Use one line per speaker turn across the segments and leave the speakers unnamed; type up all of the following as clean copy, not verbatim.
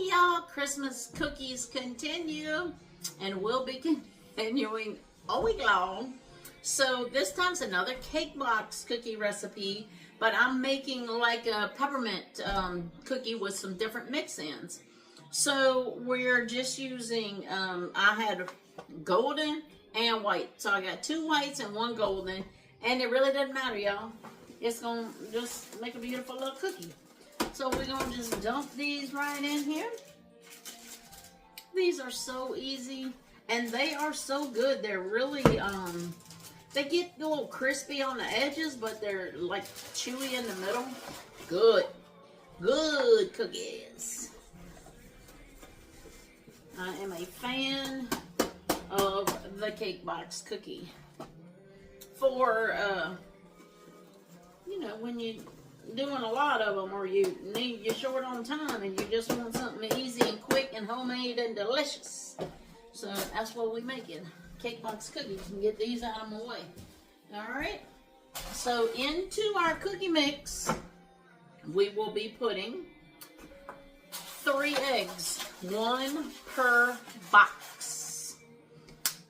y'all, Christmas cookies continue, and will be continuing all week long. So this time's another cake box cookie recipe, but I'm making like a peppermint cookie with some different mix-ins. So we're just using, I had golden and white. So I got 2 whites and 1 golden, and it really doesn't matter, y'all. It's gonna just make a beautiful little cookie. So we're gonna just dump these right in here. These are so easy, and they are so good. They're really, they get a little crispy on the edges, but they're like chewy in the middle. Good cookies. I am a fan of the cake box cookie for, you know, when you're doing a lot of them, or you're short on time and you just want something easy and quick and homemade and delicious. So that's what we making, cake box cookies, and get these out of my way. All right. So into our cookie mix, we will be putting 3 eggs, 1 per box.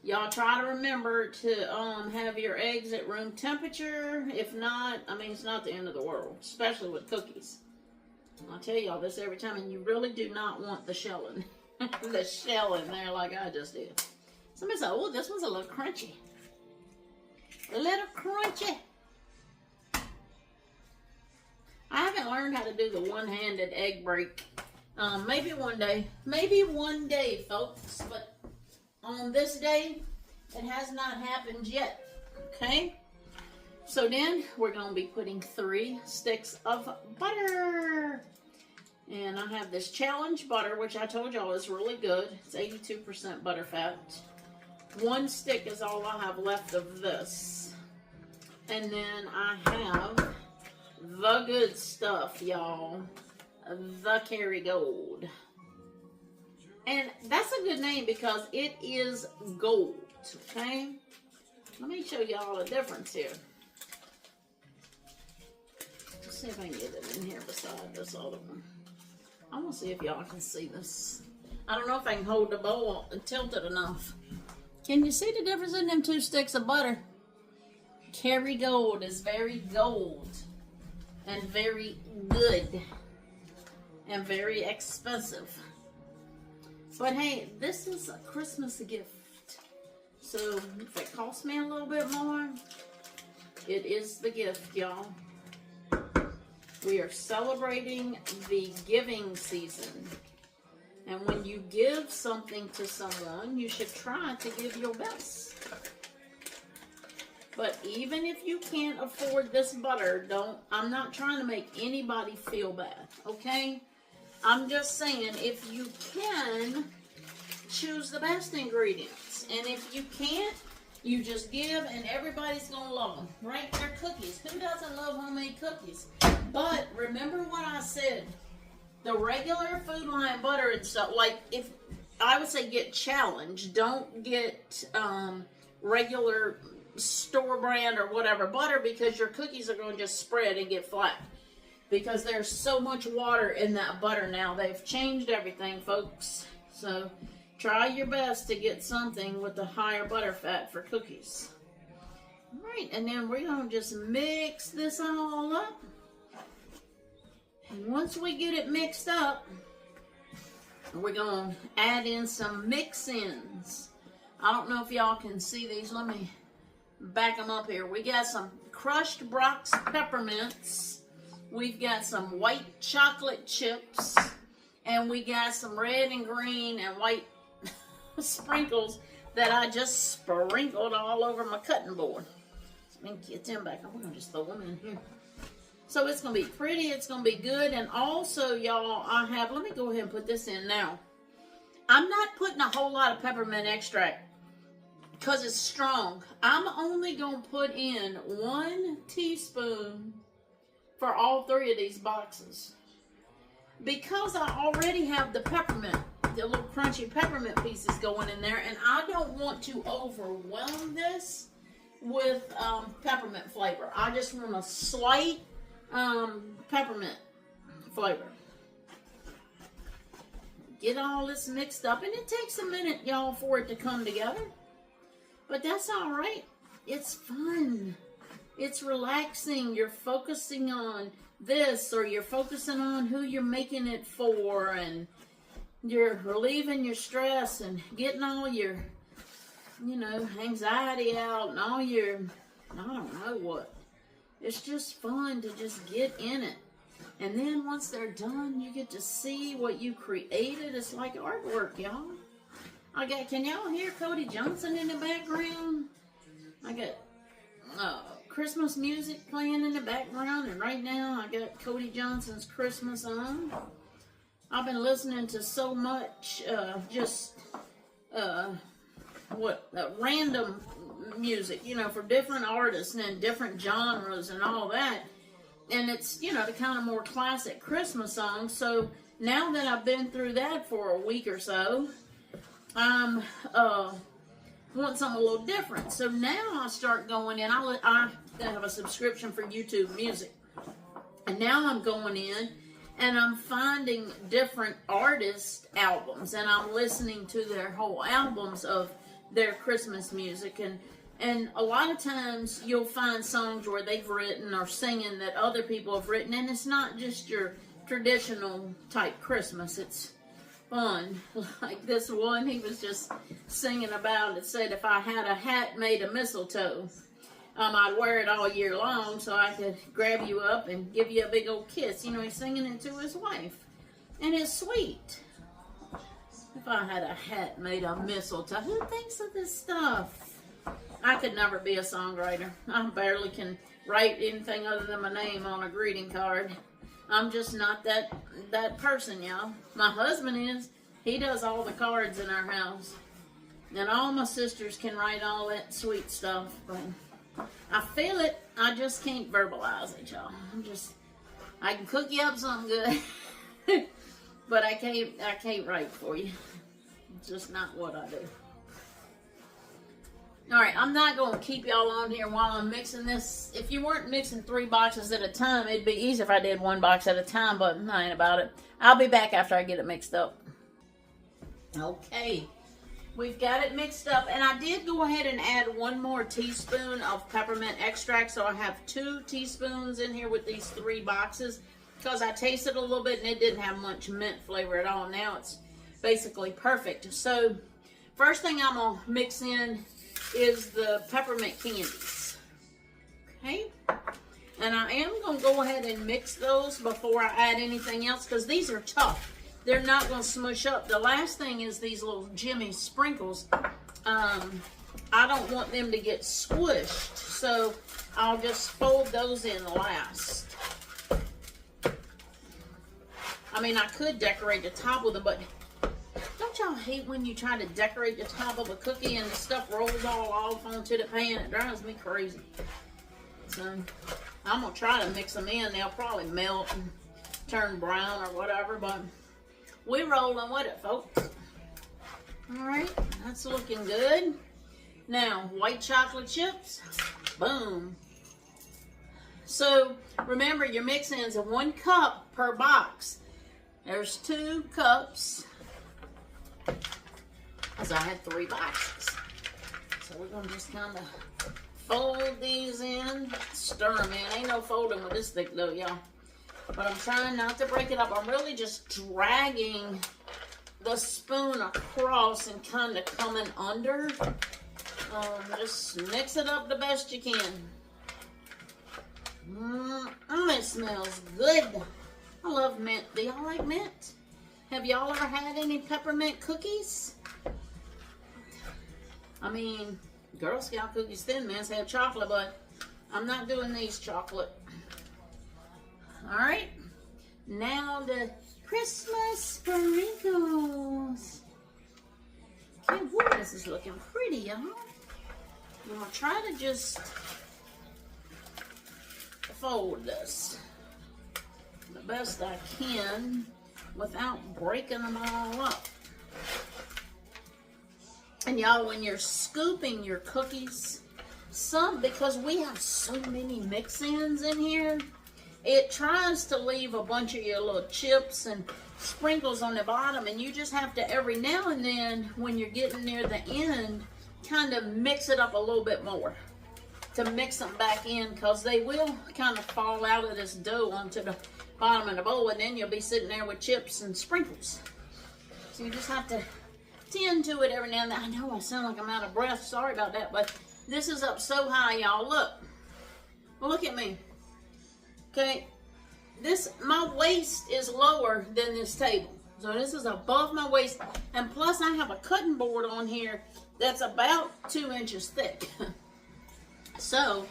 Y'all try to remember to have your eggs at room temperature. If not, I mean, it's not the end of the world, especially with cookies. I'll tell y'all this every time, and you really do not want the shelling, the shell in there like I just did. Somebody said, oh, this one's a little crunchy. A little crunchy. I haven't learned how to do the one-handed egg break. Maybe one day, folks, but on this day, it has not happened yet, okay? So then, we're going to be putting 3 sticks of butter. And I have this Challenge butter, which I told y'all is really good. It's 82% butter fat. 1 stick is all I have left of this. And then I have the good stuff, y'all. The Kerrygold. And that's a good name because it is gold, okay? Let me show y'all the difference here. Let's see if I can get it in here beside this other one. I want to see if y'all can see this. I don't know if I can hold the bowl tilted enough. Can you see the difference in them 2 sticks of butter? Kerrygold is very gold and very good and very expensive. But hey, this is a Christmas gift. So if it costs me a little bit more, it is the gift, y'all. We are celebrating the giving season. And when you give something to someone, you should try to give your best. But even if you can't afford this butter, I'm not trying to make anybody feel bad, okay? I'm just saying, if you can, choose the best ingredients. And if you can't, you just give, and everybody's going to love them, right? They're cookies. Who doesn't love homemade cookies? But remember what I said. The regular Food Line butter and stuff, like, if I would say get Challenge, don't get regular store brand or whatever butter, because your cookies are going to just spread and get flat. Because there's so much water in that butter now. They've changed everything, folks. So try your best to get something with the higher butter fat for cookies. All right, and then we're going to just mix this all up. And once we get it mixed up, we're going to add in some mix-ins. I don't know if y'all can see these. Let me back them up here. We got some crushed Brock's peppermints. We've got some white chocolate chips, and we got some red and green and white sprinkles that I just sprinkled all over my cutting board. So let me get them back. We're going to just throw them in here. So it's going to be pretty. It's going to be good. And also, y'all, let me go ahead and put this in now. I'm not putting a whole lot of peppermint extract because it's strong. I'm only going to put in 1 teaspoon for all 3 of these boxes. Because I already have the peppermint, the little crunchy peppermint pieces going in there, and I don't want to overwhelm this with peppermint flavor. I just want a slight peppermint flavor. get all this mixed up. And it takes a minute, y'all, for it to come together. But that's all right. It's fun. It's relaxing. You're focusing on this, or you're focusing on who you're making it for, and you're relieving your stress and getting all your, anxiety out and all your, I don't know what. It's just fun to just get in it. And then once they're done, you get to see what you created. It's like artwork, y'all. Can y'all hear Cody Johnson in the background? I got Christmas music playing in the background, and right now I got Cody Johnson's Christmas on. I've been listening to so much random music, for different artists and different genres and all that. And it's, the kind of more classic Christmas songs. So now that I've been through that for a week or so, I'm want something a little different. So now I start going in. I have a subscription for YouTube Music. And now I'm going in and I'm finding different artist albums, and I'm listening to their whole albums of their Christmas music. And a lot of times you'll find songs where they've written or singing that other people have written, and it's not just your traditional type Christmas. It's fun. Like this one, he was just singing about, it said, if I had a hat made of mistletoe, I'd wear it all year long so I could grab you up and give you a big old kiss. He's singing it to his wife. And it's sweet. If I had a hat made of mistletoe. Who thinks of this stuff? I could never be a songwriter. I barely can write anything other than my name on a greeting card. I'm just not that person, y'all. My husband is. He does all the cards in our house. And all my sisters can write all that sweet stuff. But I feel it. I just can't verbalize it, y'all. I can cook you up something good. But I can't write for you. It's just not what I do. Alright, I'm not going to keep y'all on here while I'm mixing this. If you weren't mixing 3 boxes at a time, it'd be easy if I did 1 box at a time, but I ain't about it. I'll be back after I get it mixed up. Okay, we've got it mixed up, and I did go ahead and add 1 more teaspoon of peppermint extract, so I have 2 teaspoons in here with these 3 boxes, because I tasted a little bit and it didn't have much mint flavor at all. Now it's basically perfect. So, first thing I'm going to mix in is the peppermint candies. Okay, and I am going to go ahead and mix those before I add anything else, because these are tough. They're not going to smush up. The last thing is these little Jimmy sprinkles. I don't want them to get squished, so I'll just fold those in last. I mean, I could decorate the top with them, but don't y'all hate when you try to decorate the top of a cookie and the stuff rolls all off onto the pan? It drives me crazy. So I'm going to try to mix them in. They'll probably melt and turn brown or whatever, but we're rolling with it, folks. Alright, that's looking good. Now, white chocolate chips. Boom. So, remember, your mix-ins are 1 cup per box. There's 2 cups. Because I had 3 boxes. So we're going to just kind of fold these in, stir them in. Ain't no folding with this thick though, y'all. But I'm trying not to break it up. I'm really just dragging the spoon across and kind of coming under. Just mix it up the best you can. It smells good. I love mint. Do y'all like mint? Have y'all ever had any peppermint cookies? I mean, Girl Scout cookies, Thin Mints have chocolate, but I'm not doing these chocolate. Alright, now the Christmas sprinkles. Okay, whoa, this is looking pretty, y'all. I'm going to try to just fold this the best I can without breaking them all up. And y'all, when you're scooping your cookies, because we have so many mix-ins in here, it tries to leave a bunch of your little chips and sprinkles on the bottom, and you just have to every now and then when you're getting near the end kind of mix it up a little bit more to mix them back in, because they will kind of fall out of this dough onto the bottom of the bowl, and then you'll be sitting there with chips and sprinkles. So you just have to tend to it every now and then. I know I sound like I'm out of breath, sorry about that, but this is up so high, y'all. Look at me. Okay, my waist is lower than this table, so this is above my waist, and plus I have a cutting board on here that's about 2 inches thick. So,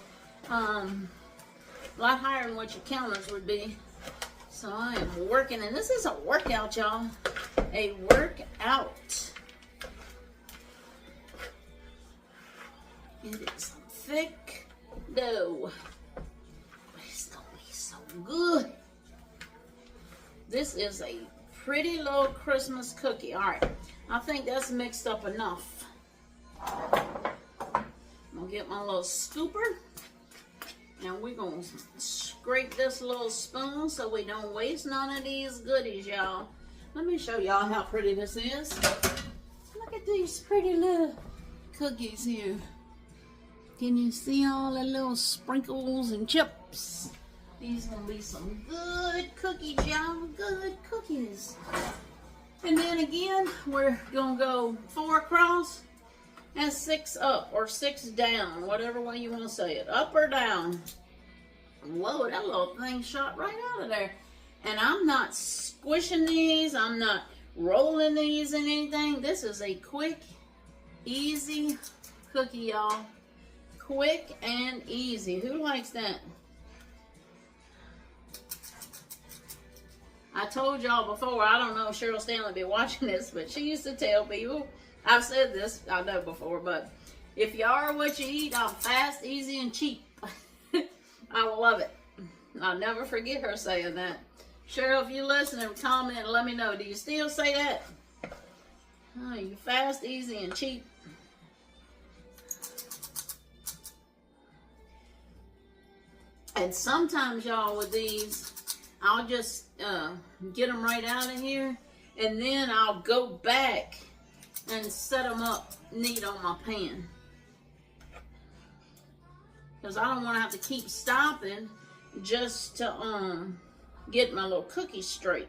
a lot higher than what your counters would be. So I am working, and this is a workout, y'all. A workout. It is thick dough, but it's gonna be so good. This is a pretty little Christmas cookie. All right, I think that's mixed up enough. I'm gonna get my little scooper, and we're gonna scrape this little spoon so we don't waste none of these goodies, y'all. Let me show y'all how pretty this is. Look at these pretty little cookies here. Can you see all the little sprinkles and chips? These gonna be some good cookies, y'all. Good cookies. And then again, we're gonna go 4 across and 6 up, or 6 down, whatever way you want to say it, up or down. Whoa, that little thing shot right out of there. And I'm not squishing these, I'm not rolling these in anything. This is a quick, easy cookie, y'all. Quick and easy. Who likes that? I told y'all before, I don't know if Cheryl Stanley be watching this, but she used to tell people, I've said this, I know before, but if you are what you eat, I'm fast, easy, and cheap. I will love it. I'll never forget her saying that. Cheryl, if you listen and comment and let me know, do you still say that? Oh, you fast, easy, and cheap. And sometimes, y'all, with these, I'll just get them right out of here, and then I'll go back and set them up neat on my pan, because I don't want to have to keep stopping just to get my little cookies straight.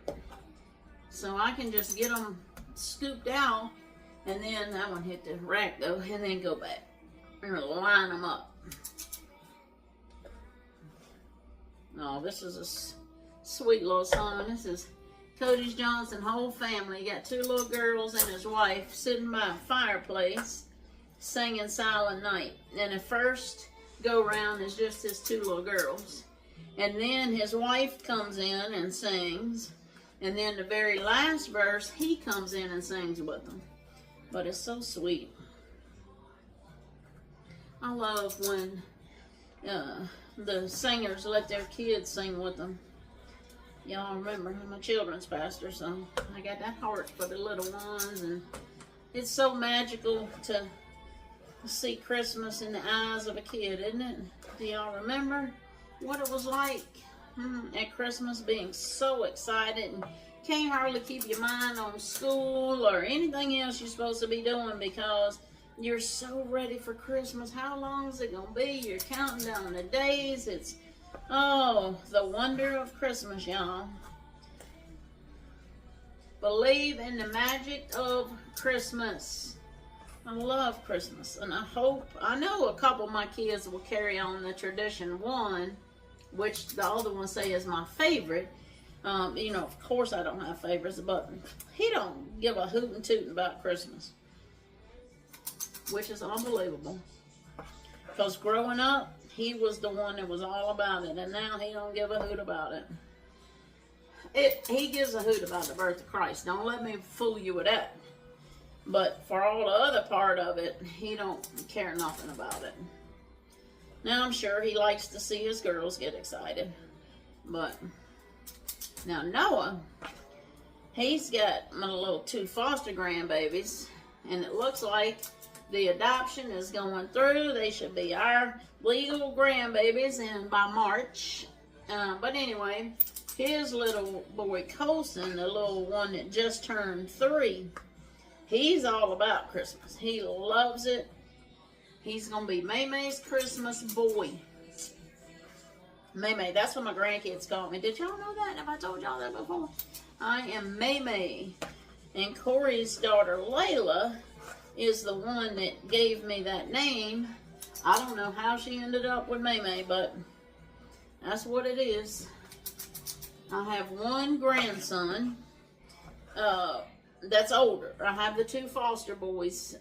So I can just get them scooped out, and then that one hit the rack though, and then go back and line them up. Oh, this is a sweet little song. This is Cody's Johnson whole family. He got 2 little girls and his wife sitting by a fireplace singing Silent Night. And the first go round is just his 2 little girls. And then his wife comes in and sings. And then the very last verse, he comes in and sings with them. But it's so sweet. I love when the singers let their kids sing with them. Y'all remember, I'm a children's pastor, so I got that heart for the little ones, and it's so magical to see Christmas in the eyes of a kid, isn't it? Do y'all remember what it was like at Christmas, being so excited and can't hardly keep your mind on school or anything else you're supposed to be doing because you're so ready for Christmas? How long is it going to be? You're counting down the days. It's oh, the wonder of Christmas, y'all. Believe in the magic of Christmas. I love Christmas, and I know a couple of my kids will carry on the tradition one, which the other one say is my favorite. You know, of course I don't have favorites, but he don't give a hoot and toot about Christmas, which is unbelievable. Because growing up, he was the one that was all about it, and now he don't give a hoot about it. He gives a hoot about the birth of Christ. Don't let me fool you with that. But for all the other part of it, he don't care nothing about it. Now I'm sure he likes to see his girls get excited. But now Noah, he's got my little 2 foster grandbabies, and it looks like the adoption is going through. They should be our legal grandbabies by March. But anyway, his little boy Colson, the little one that just turned 3, he's all about Christmas. He loves it. He's going to be Maymay's Christmas boy. Maymay, that's what my grandkids call me. Did y'all know that? Have I told y'all that before? I am Maymay. And Corey's daughter Layla is the one that gave me that name. I don't know how she ended up with Maymay, but that's what it is. I have one grandson that's older. I have the 2 foster boys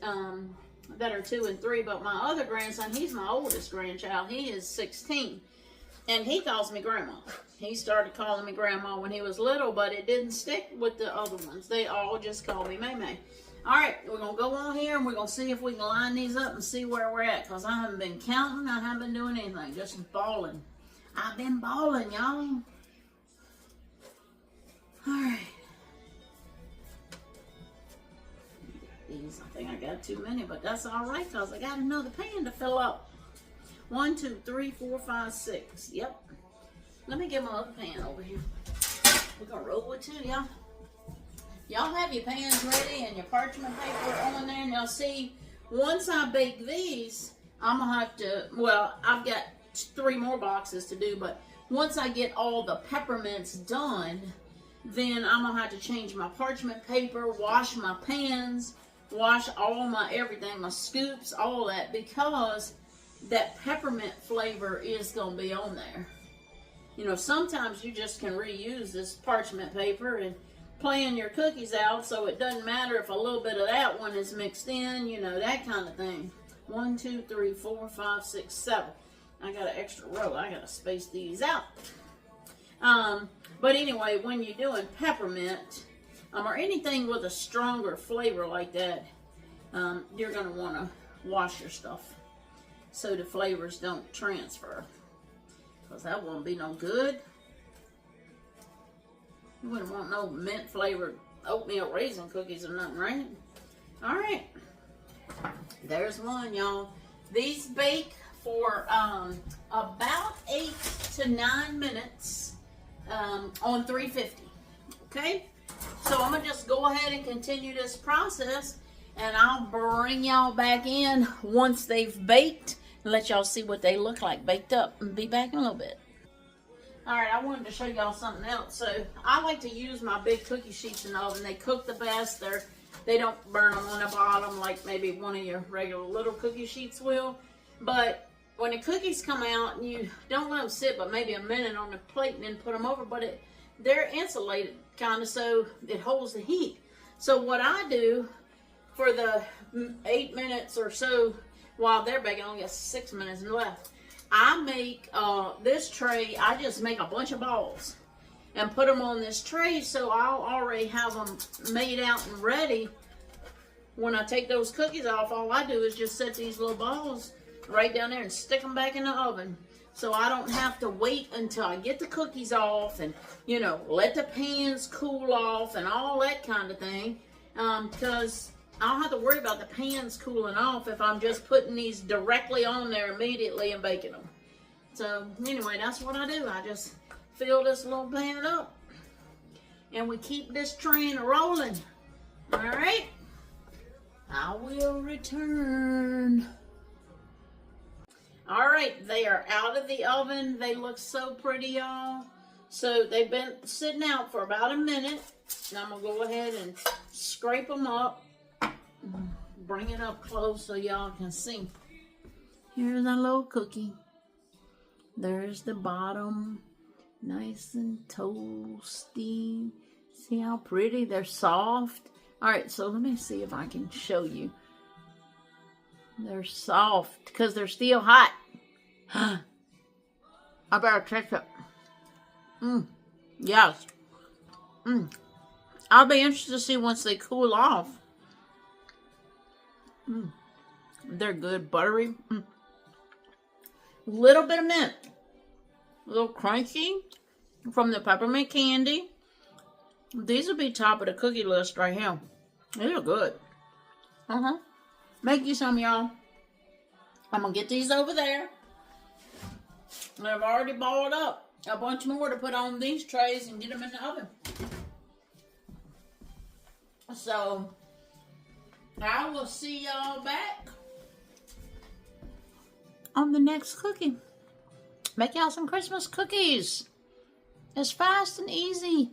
that are 2 and 3, but my other grandson, he's my oldest grandchild. He is 16, and he calls me Grandma. He started calling me Grandma when he was little, but it didn't stick with the other ones. They all just call me Maymay. All right, we're going to go on here, and we're going to see if we can line these up and see where we're at, because I haven't been counting. I haven't been doing anything, just balling. I've been balling, y'all. All right. These, I think I got too many, but that's all right, because I got another pan to fill up. 1, 2, 3, 4, 5, 6. Yep. Let me get my other pan over here. We're going to roll with 2, y'all. Y'all have your pans ready and your parchment paper on there. Now, see, once I bake these, I'm going to have to, well, I've got 3 more boxes to do, but once I get all the peppermints done, then I'm going to have to change my parchment paper, wash my pans, wash all my everything, my scoops, all that, because that peppermint flavor is going to be on there. You know, sometimes you just can reuse this parchment paper and plan your cookies out so it doesn't matter if a little bit of that one is mixed in, you know, that kind of thing. 1, 2, 3, 4, 5, 6, 7. I got an extra row. I got to space these out. But anyway, when you're doing peppermint, or anything with a stronger flavor like that, you're going to want to wash your stuff so the flavors don't transfer. Because that won't be no good. You wouldn't want no mint flavored oatmeal raisin cookies or nothing, right? All right. There's one, y'all. These bake for about 8 to 9 minutes on 350. Okay? So I'm going to just go ahead and continue this process, and I'll bring y'all back in once they've baked and let y'all see what they look like baked up, and be back in a little bit. Alright, I wanted to show y'all something else. So I like to use my big cookie sheets in the oven. They cook the best. They don't burn them on the bottom like maybe one of your regular little cookie sheets will. But when the cookies come out, you don't let them sit but maybe a minute on the plate and then put them over. But they're insulated kind of, so it holds the heat. So what I do for the 8 minutes or so while they're baking, I only got 6 minutes left. I make this tray, I just make a bunch of balls and put them on this tray, so I'll already have them made out and ready. When I take those cookies off, all I do is just set these little balls right down there and stick them back in the oven. So I don't have to wait until I get the cookies off and, you know, let the pans cool off and all that kind of thing. Because I don't have to worry about the pans cooling off if I'm just putting these directly on there immediately and baking them. So anyway, that's what I do. I just fill this little pan up and we keep this train rolling. All right, I will return. All right, they are out of the oven. They look so pretty, y'all. So they've been sitting out for about a minute. And I'm gonna go ahead and scrape them up. Bring it up close so y'all can see. Here's our little cookie. There's the bottom, nice and toasty. See how pretty? They're soft. All right, so let me see if I can show you. They're soft because they're still hot. I better check it. Yes. I'll be interested to see once they cool off. They're good, buttery. Little bit of mint. A little crunchy from the peppermint candy. These will be top of the cookie list right here. These are good. Make you some, y'all. I'm going to get these over there. They've already balled up. a bunch more to put on these trays and get them in the oven. So, I will see y'all back on the next cookie. Make y'all some Christmas cookies. It's fast and easy.